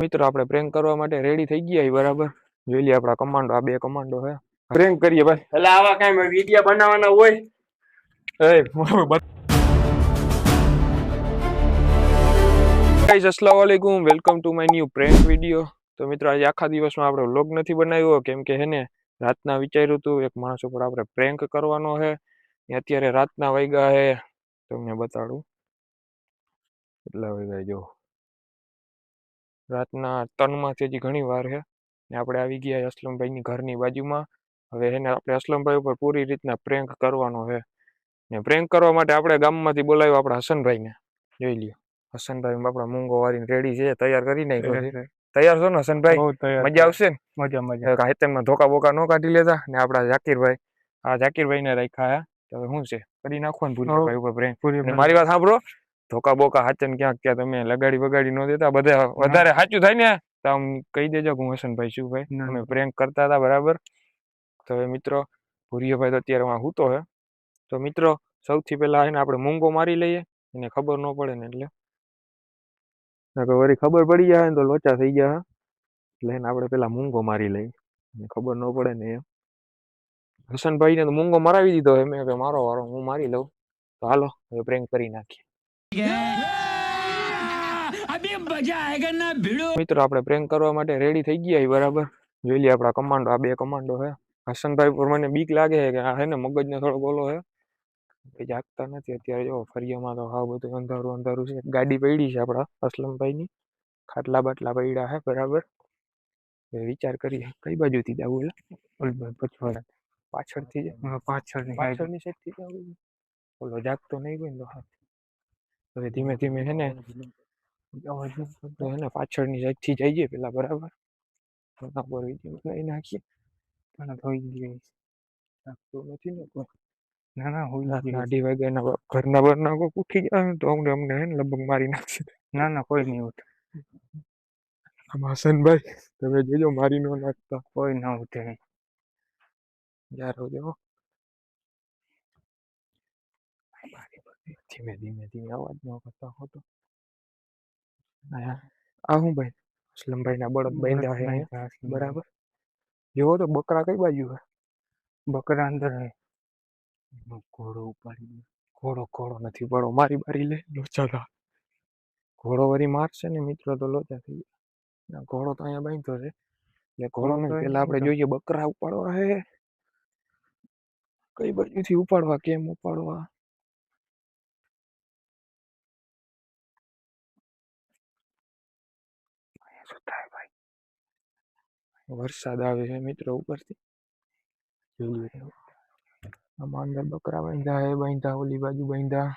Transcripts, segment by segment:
મિત્રો આપણે પ્રેન્ક કરવા માટે રેડી થઈ ગયા બરાબર. જોઈ લઈએ આપણા કમાન્ડો, આ બે કમાન્ડો હે. પ્રેન્ક કરીએ ભાઈ. એટલે આવા કાંઈ વિડિયો બનાવવાના હોય ગાઈસ અસ્સલામુ અલૈકુમ, welcome to my new prank video. તો મિત્રો આજે આખા દિવસમાં આપણે વ્લોગ નથી બનાવ્યો કેમ કે હેને રાતના વિચાર્યું હતું એક માણસ ઉપર આપણે પ્રેન્ક કરવાનો છે. અત્યારે રાતના વાગ્યા હે તમને બતાડું કેટલા વાગ્યા જો રાતના 3માંથી હજી ઘણી વાર છે ને આપણે આવી ગયા અસલમભાઈની ઘરની બાજુમાં. હવે એને આપણે અસલમભાઈ ઉપર પૂરી રીતના પ્રેન્ક કરવાનો છે ને પ્રેન્ક કરવા માટે આપણે ગામમાંથી બોલાવ્યો આપણા હસનભાઈને. જોઈ લ્યો હસનભાઈ આપણા મૂંગો વાળીને રેડી છે, તૈયાર કરી નાખ્યો છે. તૈયાર છો ને હસનભાઈ? મજા આવશે ને? મજા મજા. હાથમાં ધોકા બોકા ન કાઢી લેતા ને આપણા ઝાકીરભાઈ, આ ઝાકીરભાઈને રાખ્યા હે. હવે શું છે કરી નાખો ને ભૂરીભાઈ ઉપર પ્રેન્ક. મારી વાત સાંભળો, ધોકા બોકા હાચન ક્યાંક ક્યાં તમે લગાડી બગાડી ન દેતા. બધા વધારે સાચું થાય ને તો આમ કહી દેજો કે હું હસનભાઈ છું ભાઈ, અમે પ્રેન્ક કરતા હતા બરાબર. તો હવે મિત્રો ભૂરીભાઈ તો અત્યારે સૂતો હે. તો મિત્રો સૌથી પહેલા એને આપણે મૂંગો મારી લઈએ, એને ખબર ન પડે ને એટલે વળી ખબર પડી જાય ને તો લોચા થઈ ગયા. એટલે એને આપણે પેલા મૂંગો મારી લઈએ, ખબર ન પડે ને એમ. હસનભાઈને તો મૂંગો મરાવી દીધો એમ કે મારો વારો, હું મારી લઉં. તો હાલો હવે પ્રેન્ક કરી નાખીએ. મિત્રો આપણે પ્રેન્ક કરવા માટે રેડી થઈ ગયા બરાબર. જોઈ લઈએ આપણા કમાન્ડો, આ બે કમાન્ડો છે. હસનભાઈ પર મને બીક લાગે છે કે આ હે ને મગજનો થોડો બોલો છે, જાગતા નથી અત્યારે. જો ફરિયામાં તો હા બધું અંધારું અંધારું છે. ગાડી પડી છે આપણા અસલમભાઈની, ખાટલા બાટલા પડ્યા છે બરાબર. વિચાર કરીએ કઈ બાજુથી જવું. પછવાડા પાછળથી પાછળની સાઈડથી જવું. ઓલો જાગતો નહીં હોય ને તો હા. હવે ધીમે ધીમે છે ને પાછળની સાઈડથી જઈએ પેલા બરાબર. લઈ નાખીએ નથી ને ના ના હોય અઢી વાગ્યા ઘરના બરના કોઈ ઉઠી જાય તો અમને અમને હે ને લગભગ મારી નાખશે. ના ના કોઈ નહીં ઉઠે. હસનભાઈ તમે જોજો મારી ન નાખતા. કોઈ ના ઉઠે યાર. જો ધીમે ધીમે ધીમે અવાજ ન કરતા હોતો. આ હું ભાઈ અસલમભાઈ ના બળદ બાંધ્યા છે બરાબર. જોવો તો બકરા કઈ બાજુ હે? બકરા અંદર હે. ઘોડો ઉપાડી, ઘોડો ઘોડો નથી ઉપાડો, મારી બારી લે લોચા થા. ઘોડો વળી મારશે ને મિત્રો તો લોચા થઈ જાય. ઘોડો તો અહીંયા બાંધ્યો છે એટલે ઘોડો ને પેલા આપણે જોઈએ બકરા ઉપાડવા હે. કઈ બાજુથી ઉપાડવા, કેમ ઉપાડવા? વરસાદ આવે છે મિત્રો ઉપરથી. આમાં અંદર બકરા બાંધા ઓલી બાજુ બાંધા.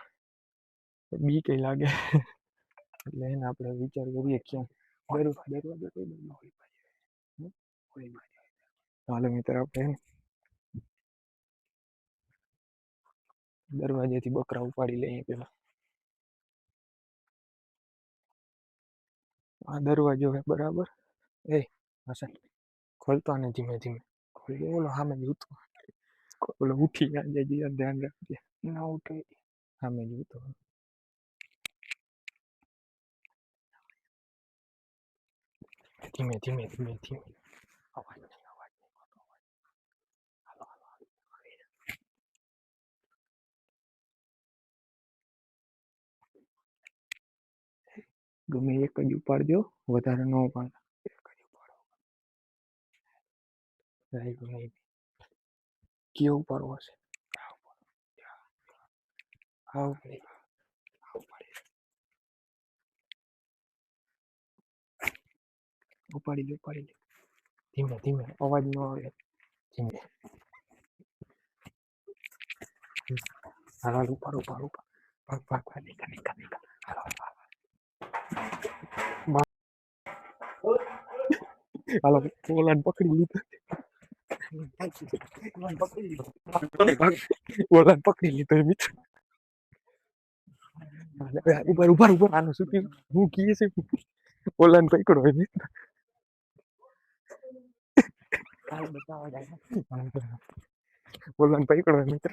બીક લાગે એટલે એને આપણે વિચાર કરીએ ક્યાં દરવાજો કઈ બાજુ. હાલો મિત્ર આપણે દરવાજેથી બકરા ઉપાડી લઈએ પેલા. આ દરવાજો હે બરાબર. એ હસન ખોલતો ને ધીમે ધીમે ખોલી. ઓલો સામે જૂતો ઓલો ઉઠી જાય ધ્યાન રાખજે ના ઉઠે. સામે જૂતો ધીમે ધીમે ધીમે ધીમે. અવાજ નહીં અવાજ નહીં. હાલો હાલો ગમે એક જ ઉપાડજો, વધારે ન ઉપાડ. એક જ ઉપાડો. કયો ઉપાડવો છે? ઉપાડી લે ઉપાડી લે ધીમે ધીમે, અવાજ ન આવે ધીમે. હાલ ઉપાડ ઉપાડ ઉપાડ. ભાગ ભાગ ભાગ નીકળ નીકળ નીકળ. હાલો હાલો ઓલાને પકડી લીધો. ઓલાને પકડી લીધો મિત્ર. ઉપર ઉપર ઉપર આનું શું કીધું? હું કીએ છે ઓલાને પકડો મિત્ર. ઓલાને પકડો મિત્ર.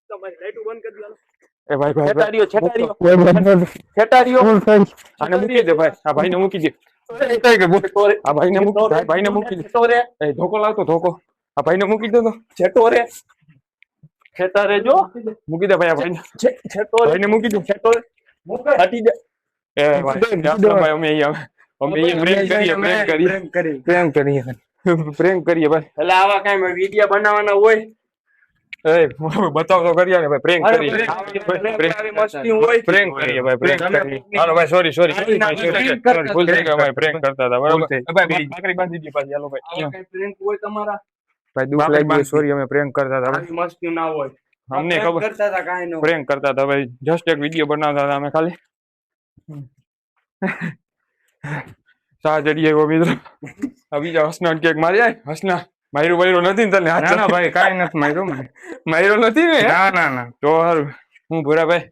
તમારી લાઈટ બંધ કરી દો. એ ભાઈ ભાઈ છેટારીઓ છેટારીઓ ભાઈ છેટારીઓ આને મૂકી દે ભાઈ આ ભાઈને મૂકી દે આ ભાઈને મૂકી દે ભાઈને મૂકી દે છેટો રે એ ધોકો લાવતો ધોકો આ ભાઈને મૂકી દે તો છેટો રે છેટા રે જો મૂકી દે ભાઈ આ ભાઈને છેટો રે ભાઈને મૂકી દે છેટો રે હટી દે એ ભાઈ અમે અહીંયા પ્રેન્ક કરીએ પ્રેન્ક કરીએ ભાઈ એટલે આવા કાંઈ વિડીયો બનાવવાના હોય એ બતાવ તો કરીએ ને ભાઈ પ્રેન્ક કરીએ આવી મસ્તી હોય પ્રેન્ક કરીએ ભાઈ પ્રેન્ક કરીએ હાલો ભાઈ સોરી ભૂલ થઈ ગયો ભાઈ પ્રેન્ક કરતા હતા બરાબર ભાઈ ભાખરી બાંધી દીધી પાછી હાલો ભાઈ આવા કાંઈ prank હોય તમારા ભાઈ દુઃખ લાગ્યું સોરી અમે પ્રેન્ક કરતા હતા આવી મસ્તી ના હોય અમને ખબર કરતા હતા કાંઈ ન હોય. પ્રેન્ક કરતા હતા ભાઈ જસ્ટ એક વિડીયો બનાવતા હતા અમે ખાલી સા જડીએ એવો મિત્રો આ બીજા હસના કેક મારી આય હસના માયરો નથી ને તને ના ના ભાઈ કાઈ નથી માર્યું મને. માયરો નથી ને ના ના ના તો સારું હું ભૂરા ભાઈ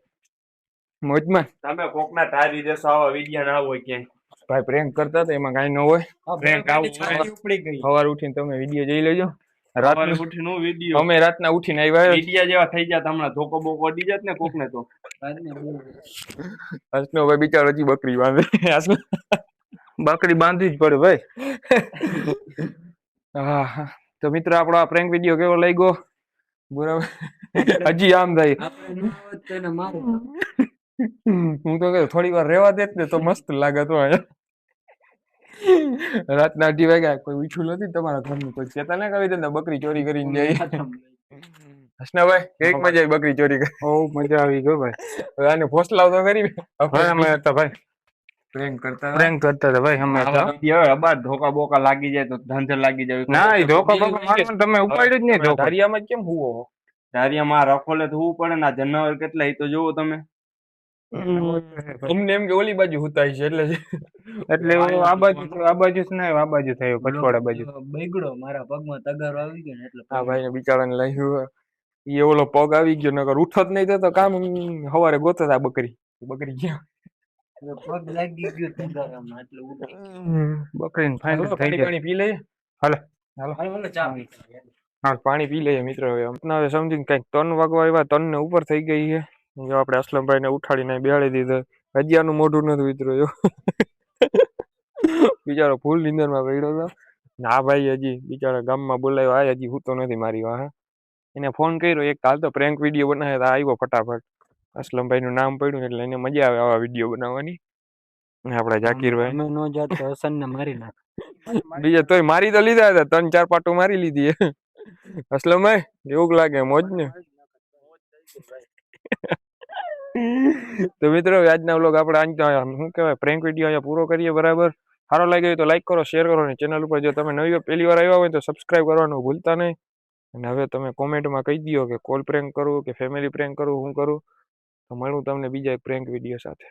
મોજમાં તમે કોકના ધારી દેશો આવા વિડીયો ના હોય ક્યાંય ભાઈ પ્રેન્ક કરતા હતા એમાં કાંઈ ન હોય prank આવું હોય. ઉપડી ગઈ. સવાર ઉઠીને તમે વિડીયો જોઈ લેજો રાતના સવારે ઉઠીને હું વિડીયો અમે રાતના ઉઠીને આવ્યા વિડીયો જેવા થઈ જાત હમણાં ધોકો બોકો અડી જાત ને કોકને તો હસનો ભાઈ બિચારો હજી બકરી બાંધે હસનો બકરી બાંધવી જ પડે ભાઈ. હા હા. તો મિત્રો આપણો આ પ્રેન્ક વિડીયો કેવો લાગ્યો બરાબર હજી આમ થાય હું તો કહું થોડી વાર રહેવા દે ને તો મસ્ત લાગે તો અહીંયા રાતના 2 વાગ્યા કોઈ ઉઠ્યું નથી તમારા ઘરનું કોઈ ચેતા ના કરી દે બકરી ચોરી કરીને જાય હસનાભાઈ કેક મજા આવી બકરી ચોરી કરી બહુ મજા આવી ગયો ભાઈ. હવે આને ફોસલાવ તો કરી ભાઈ અમે હતા ભાઈ પ્રેન્ક કરતા પ્રેન્ક કરતા હતા ભાઈ અમે હતા. અબાર ધોકા બોકા લાગી જાય તો ધંધર લાગી જાય ના એ ધોકા બોકા મારવાનું તમે ઉપાડ્યું જ નહીં ધોકા. ધારિયામાં કેમ હુવો ધારિયામાં રખોલે થવું પડે ને આ જનાવર કેટલા એ તો જોવો તમે અમને એમ કે ઓલી બાજુ હુતાય છે એટલે એટલે આ બાજુ જ નહીં આ બાજુ થયો પછવાડા બાજુ. બગડો મારા પગમાં તગારો આવી ગયો ને એટલે હા ભાઈ બિચારાને લાગ્યું એ ઓલો પગ આવી ગયો નકર ઉઠો જ નહીં થતો કામ સવારે ગોતતા હતા બકરી ગયા પગ લાગી ગયો તગારામાં એટલે ઉઠી બકરીને ફાઇનલ થઈ પાણી જાય. પાણી પી લઈએ હાલો હાલો ચા પી. હા પાણી પી લઈએ મિત્રો હવે હવે સમજીને કઈક 3 વાગવા આવ્યા 3 ને ઉપર થઈ ગઈ છે જો આપણે અસલમભાઈ ને ઉઠાડીને બેહાડી દીધો હજી આનું મોઢું નથી ઉતર્યું જો બિચારો ફૂલ નીંદરમાં પડ્યો હતો ના ભાઈ હજી બિચારા ગામમાં બોલાયો આ હજી હું તો નથી મારી વાહ એને ફોન કર્યો એક કાલ તો પ્રેન્ક વિડીયો બનાવ્યો તો આવ્યો ફટાફટ અસલમભાઈ નું નામ પડ્યું એટલે એને મજા આવે આવા વિડીયો બનાવવાની આપડા જાકીરભાઈ અમે નો જાત તો હસન ને મારી નાખ. બીજા તોય મારી તો લીધા હતા 3-4 પાટો મારી લીધી અસલમભાઈ એવું લાગે મોજ ને તો મિત્રો આજના વ્લોગ આપણે શું કહેવાય પ્રેન્ક વિડીયો અહીંયા પૂરો કરીએ બરાબર સારો લાગ્યો હોય તો લાઈક કરો શેર કરો અને ચેનલ ઉપર જો તમે પહેલી વાર આવ્યા હોય તો સબસ્ક્રાઇબ કરવાનું ભૂલતા નહીં અને હવે તમે કોમેન્ટમાં કહી દો કે કોલ પ્રેન્ક કરું કે ફેમિલી પ્રેન્ક કરું હું કરું તો મળું તમને બીજા એક પ્રેન્ક વિડીયો સાથે.